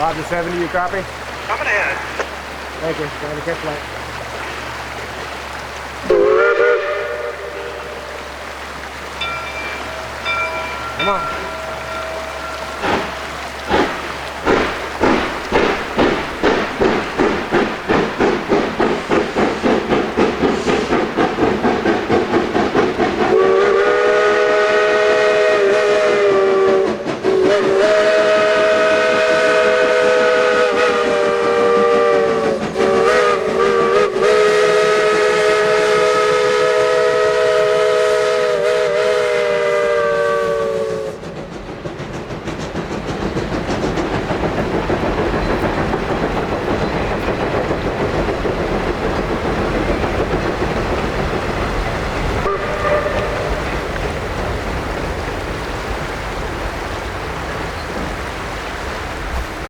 Roger 70, you copy? Coming ahead. Thank you. Trying to catch light. Come on.